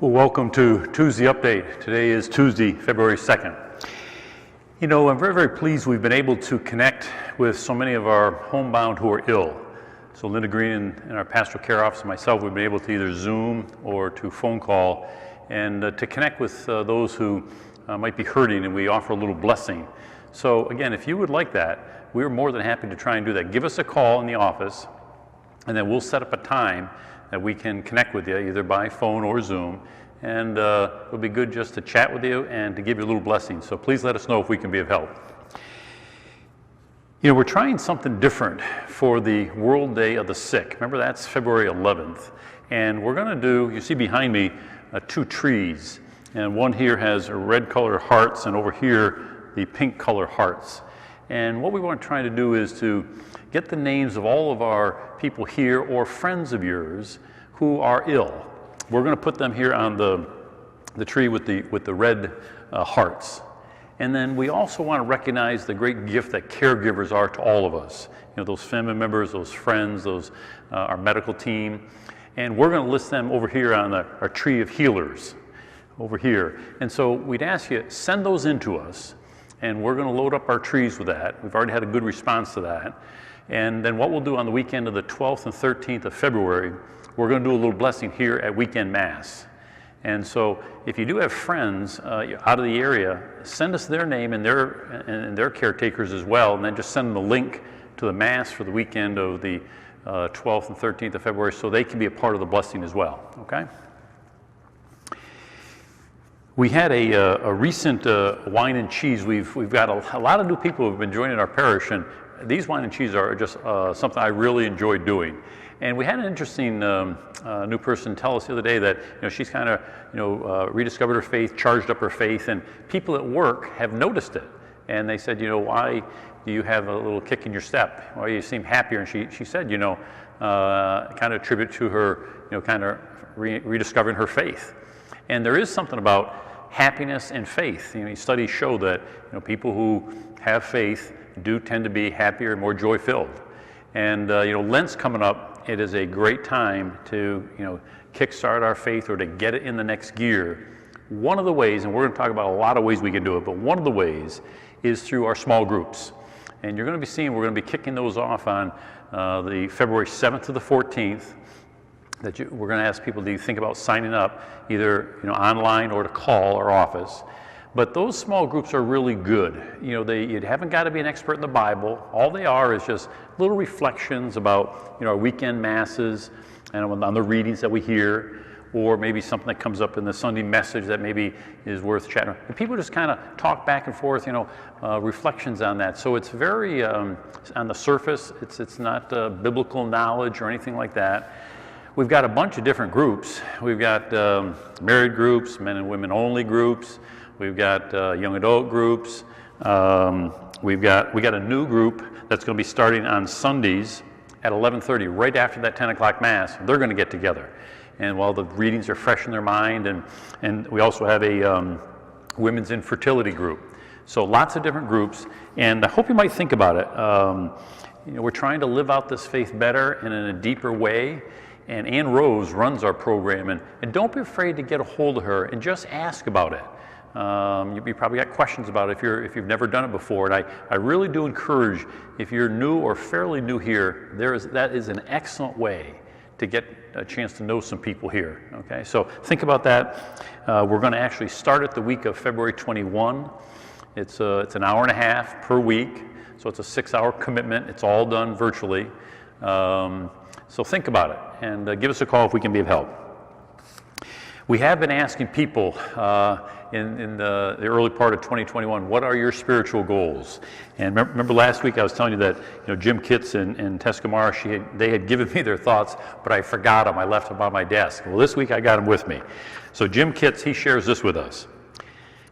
Well, welcome to Tuesday Update. Today is Tuesday, February 2nd. You know, I'm very, very pleased we've been able to connect with so many of our homebound who are ill. So Linda Green and our pastoral care office and myself, we've been able to either Zoom or to phone call and to connect with those who might be hurting, and we offer a little blessing. So again, if you would like that, we're more than happy to try and do that. Give us a call in the office, and then we'll set up a time that we can connect with you either by phone or Zoom, and it'll be good just to chat with you and to give you a little blessing. So please let us know if we can be of help. You know, we're trying something different for the World Day of the Sick. Remember, that's February 11th. And we're going to do, you see behind me, two trees. And one here has red color hearts, and over here, the pink color hearts. And what we want to try to do is to get the names of all of our people here or friends of yours who are ill. We're going to put them here on the tree with the red hearts. And then we also want to recognize the great gift that caregivers are to all of us. You know, those family members, those friends, those our medical team. And we're going to list them over here on our tree of healers over here. And so we'd ask you, send those in to us. And we're going to load up our trees with that. We've already had a good response to that. And then what we'll do on the weekend of the 12th and 13th of February, we're going to do a little blessing here at Weekend Mass. And so if you do have friends out of the area, send us their name and their caretakers as well, and then just send them a link to the Mass for the weekend of the 12th and 13th of February so they can be a part of the blessing as well, okay? We had a recent wine and cheese. We've got a lot of new people who have been joining our parish, and these wine and cheese are just something I really enjoy doing. And we had an interesting new person tell us the other day that she's kind of rediscovered her faith, charged up her faith, and people at work have noticed it. And they said, why do you have a little kick in your step? Why you seem happier? And she said, kind of attribute to her, kind of rediscovering her faith. And there is something about happiness and faith. Studies show that people who have faith do tend to be happier and more joy-filled. And Lent's coming up. It is a great time to kickstart our faith or to get it in the next gear. One of the ways, and we're going to talk about a lot of ways we can do it, but one of the ways is through our small groups. And you're going to be seeing, we're going to be kicking those off on the February 7th to the 14th. We're going to ask people to think about signing up either online or to call our office. But those small groups are really good. You haven't got to be an expert in the Bible. All they are is just little reflections about our weekend masses and on the readings that we hear, or maybe something that comes up in the Sunday message that maybe is worth chatting. And people just kind of talk back and forth, reflections on that. So it's very on the surface. It's not biblical knowledge or anything like that. We've got a bunch of different groups. We've got married groups, men and women only groups. We've got young adult groups. We got a new group that's going to be starting on Sundays at 11:30, right after that 10 o'clock Mass. They're going to get together. And while the readings are fresh in their mind, and we also have a women's infertility group. So lots of different groups, and I hope you might think about it. We're trying to live out this faith better and in a deeper way. And Ann Rose runs our program, and don't be afraid to get a hold of her and just ask about it. You probably got questions about it if you've never done it before, and I really do encourage, if you're new or fairly new here, that is an excellent way to get a chance to know some people here. Okay, so think about that. We're going to actually start it the week of February 21. It's an hour and a half per week, so it's a 6-hour commitment. It's all done virtually. So think about it, and give us a call if we can be of help. We have been asking people in the early part of 2021, what are your spiritual goals? And remember last week I was telling you that Jim Kitts and Tescamara, they had given me their thoughts, but I forgot them. I left them on my desk. Well, this week I got them with me. So Jim Kitts, he shares this with us.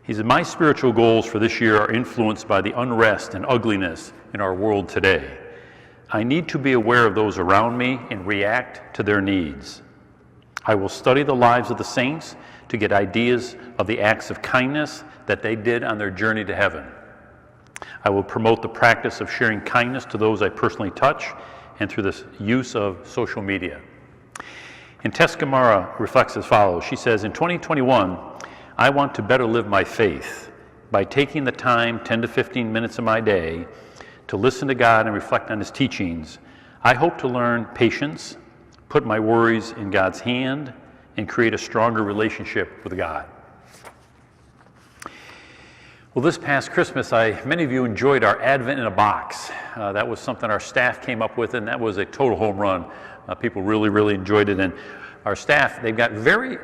He said, my spiritual goals for this year are influenced by the unrest and ugliness in our world today. I need to be aware of those around me and react to their needs. I will study the lives of the saints to get ideas of the acts of kindness that they did on their journey to heaven. I will promote the practice of sharing kindness to those I personally touch and through the use of social media. And Tess Gamara reflects as follows. She says, in 2021, I want to better live my faith by taking the time, 10 to 15 minutes of my day, to listen to God and reflect on His teachings. I hope to learn patience, put my worries in God's hand, and create a stronger relationship with God. Well, this past Christmas, many of you enjoyed our Advent in a Box. That was something our staff came up with, and that was a total home run. People really, really enjoyed it. And our staff, they've got very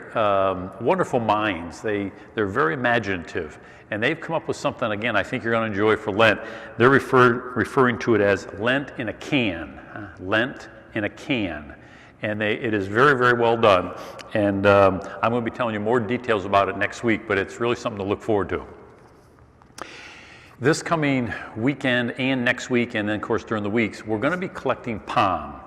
wonderful minds. They're very imaginative. And they've come up with something, again, I think you're going to enjoy for Lent. They're referring to it as Lent in a can. Lent in a can. And it is very, very well done. And I'm going to be telling you more details about it next week, but it's really something to look forward to. This coming weekend and next week, and then of course during the weeks, we're going to be collecting palm.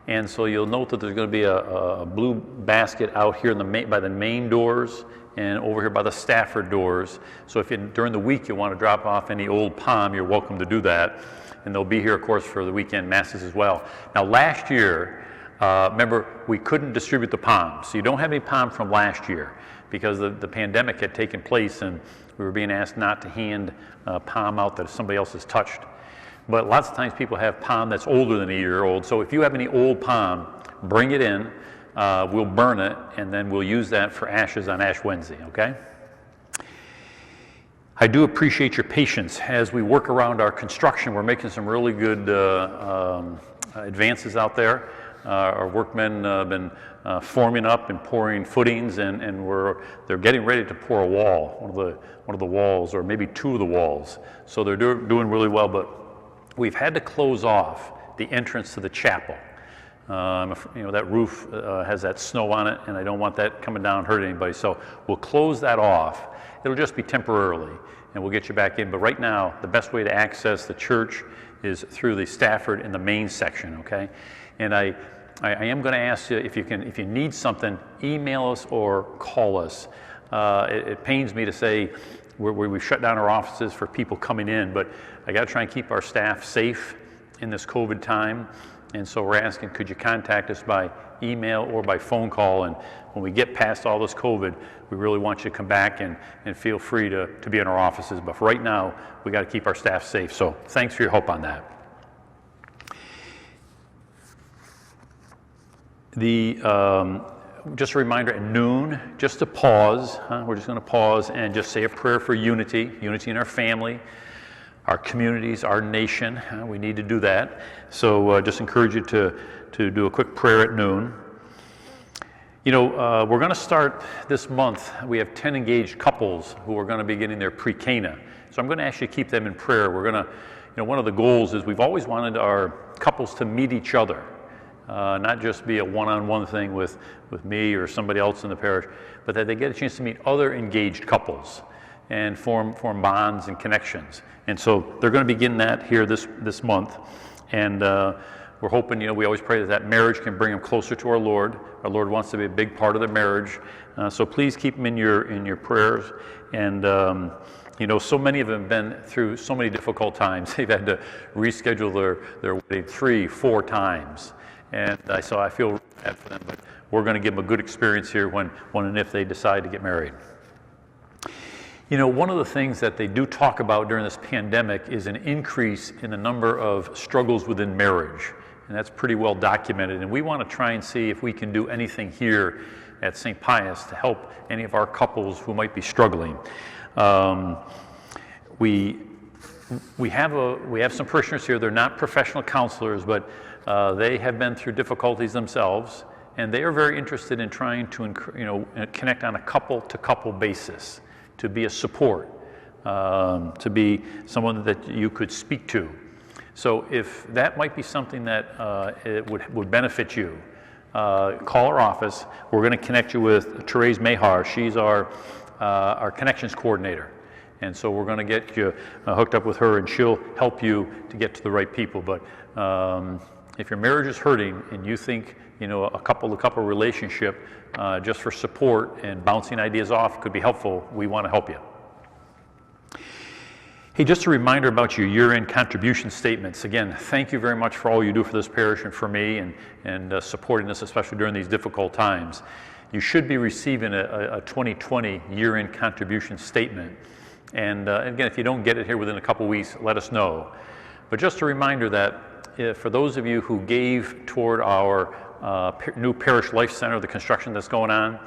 And so you'll note that there's going to be a blue basket out here by the main doors and over here by the Stafford doors. So if during the week you want to drop off any old palm, you're welcome to do that. And they'll be here, of course, for the weekend masses as well. Now last year, remember, we couldn't distribute the palm. So you don't have any palm from last year because the pandemic had taken place and we were being asked not to hand palm out that somebody else has touched. But lots of times people have palm that's older than a year old. So if you have any old palm, bring it in. We'll burn it, and then we'll use that for ashes on Ash Wednesday, okay? I do appreciate your patience as we work around our construction. We're making some really good advances out there. Our workmen have been forming up and pouring footings, and they're getting ready to pour a wall, one of the walls, or maybe two of the walls. So they're doing really well, but we've had to close off the entrance to the chapel. That roof has that snow on it, and I don't want that coming down and hurt anybody. So we'll close that off. It'll just be temporarily, and we'll get you back in. But right now, the best way to access the church is through the Stafford in the main section, okay? And I am going to ask you if you need something, email us or call us. It pains me to say we shut down our offices for people coming in, but I got to try and keep our staff safe in this COVID time. And so we're asking, could you contact us by email or by phone call? And when we get past all this COVID, we really want you to come back and feel free to be in our offices. But for right now, we got to keep our staff safe. So thanks for your help on that. Just a reminder at noon, just to pause. We're just going to pause and just say a prayer for unity in our family, our communities, our nation. We need to do that. So just encourage you to do a quick prayer at noon. We're going to start this month. We have 10 engaged couples who are going to be getting their pre-Cana. So I'm going to ask you to keep them in prayer. We're going to, one of the goals is we've always wanted our couples to meet each other. Not just be a one-on-one thing with me or somebody else in the parish, but that they get a chance to meet other engaged couples and form bonds and connections. And so they're going to be getting that here this month. And we're hoping, we always pray that marriage can bring them closer to our Lord. Our Lord wants to be a big part of their marriage. So please keep them in your prayers. And so many of them have been through so many difficult times. They've had to reschedule their wedding 3-4 times. And so I feel bad for them, but we're going to give them a good experience here when and if they decide to get married. One of the things that they do talk about during this pandemic is an increase in the number of struggles within marriage. And that's pretty well documented. And we want to try and see if we can do anything here at St. Pius to help any of our couples who might be struggling. We have some parishioners here. They're not professional counselors, but they have been through difficulties themselves, and they are very interested in trying to connect on a couple-to-couple basis, to be a support, to be someone that you could speak to. So if that might be something that it would benefit you, call our office. We're going to connect you with Therese Mahar. She's our connections coordinator. And so we're going to get you hooked up with her, and she'll help you to get to the right people. But if your marriage is hurting and you think, a couple relationship just for support and bouncing ideas off could be helpful, we want to help you. Hey, just a reminder about your year-end contribution statements. Again, thank you very much for all you do for this parish and for me and supporting us, especially during these difficult times. You should be receiving a 2020 year-end contribution statement. And again, if you don't get it here within a couple weeks, let us know. But just a reminder that for those of you who gave toward our new parish life center, the construction that's going on,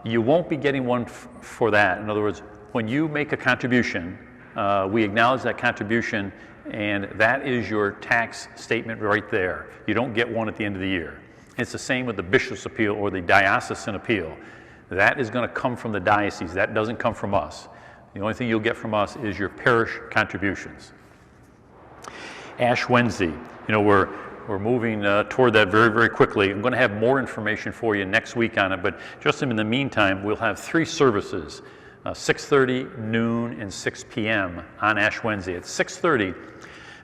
you won't be getting one for that. In other words, when you make a contribution, we acknowledge that contribution, and that is your tax statement right there. You don't get one at the end of the year. It's the same with the bishop's appeal or the diocesan appeal. That is going to come from the diocese. That doesn't come from us. The only thing you'll get from us is your parish contributions. Ash Wednesday. We're moving toward that very, very quickly. I'm going to have more information for you next week on it, but just in the meantime, we'll have 3 services. 6:30, noon, and 6 p.m. on Ash Wednesday. At 6:30,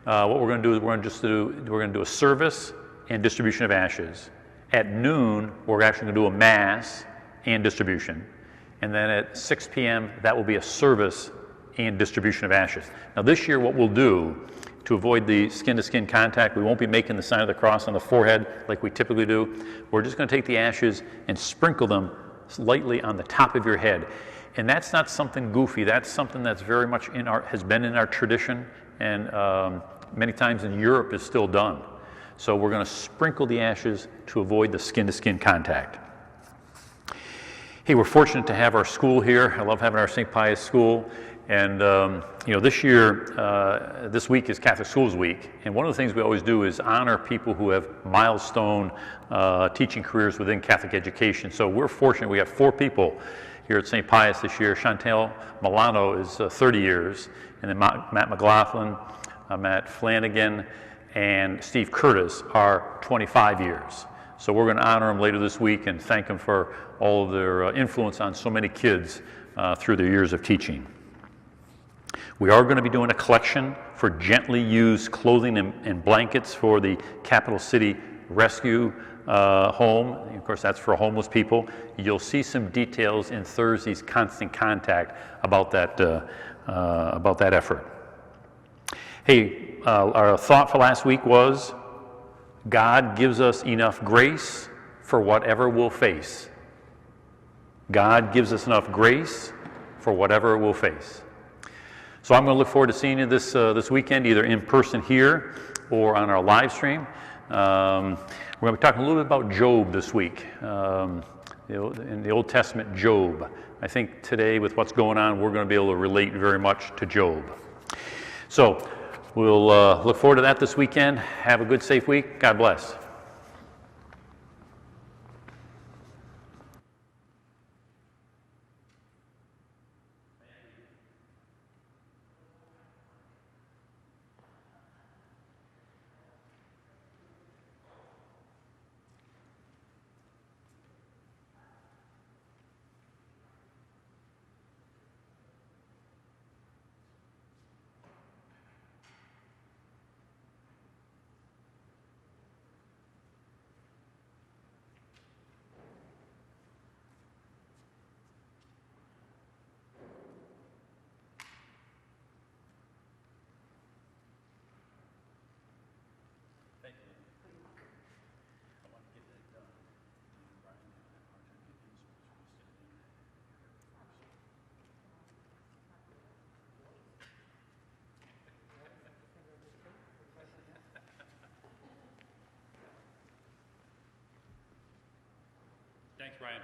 what we're going to do is we're going to do a service and distribution of ashes. At noon, we're actually going to do a mass and distribution. And then at 6 p.m., that will be a service and distribution of ashes. Now this year, what we'll do to avoid the skin-to-skin contact, we won't be making the sign of the cross on the forehead like we typically do. We're just going to take the ashes and sprinkle them lightly on the top of your head. And that's not something goofy. That's something that's very much has been in our tradition, and many times in Europe is still done. So we're going to sprinkle the ashes to avoid the skin-to-skin contact. Hey, we're fortunate to have our school here. I love having our St. Pius school. And this year, this week is Catholic Schools Week. And one of the things we always do is honor people who have milestone teaching careers within Catholic education. So we're fortunate. We have 4 people here at St. Pius this year. Chantel Milano is 30 years, and then Matt McLaughlin, Matt Flanagan, and Steve Curtis are 25 years. So we're going to honor them later this week and thank them for all of their influence on so many kids through their years of teaching. We are going to be doing a collection for gently used clothing and blankets for the Capital City Rescue home. Of course, that's for homeless people. You'll see some details in Thursday's Constant Contact about that effort. Hey, our thought for last week was, God gives us enough grace for whatever we'll face. God gives us enough grace for whatever we'll face. So I'm going to look forward to seeing you this weekend, either in person here or on our live stream. We're going to be talking a little bit about Job this week, in the Old Testament, Job. I think today, with what's going on, we're going to be able to relate very much to Job. So we'll look forward to that this weekend. Have a good, safe week. God bless. Thanks, Brian.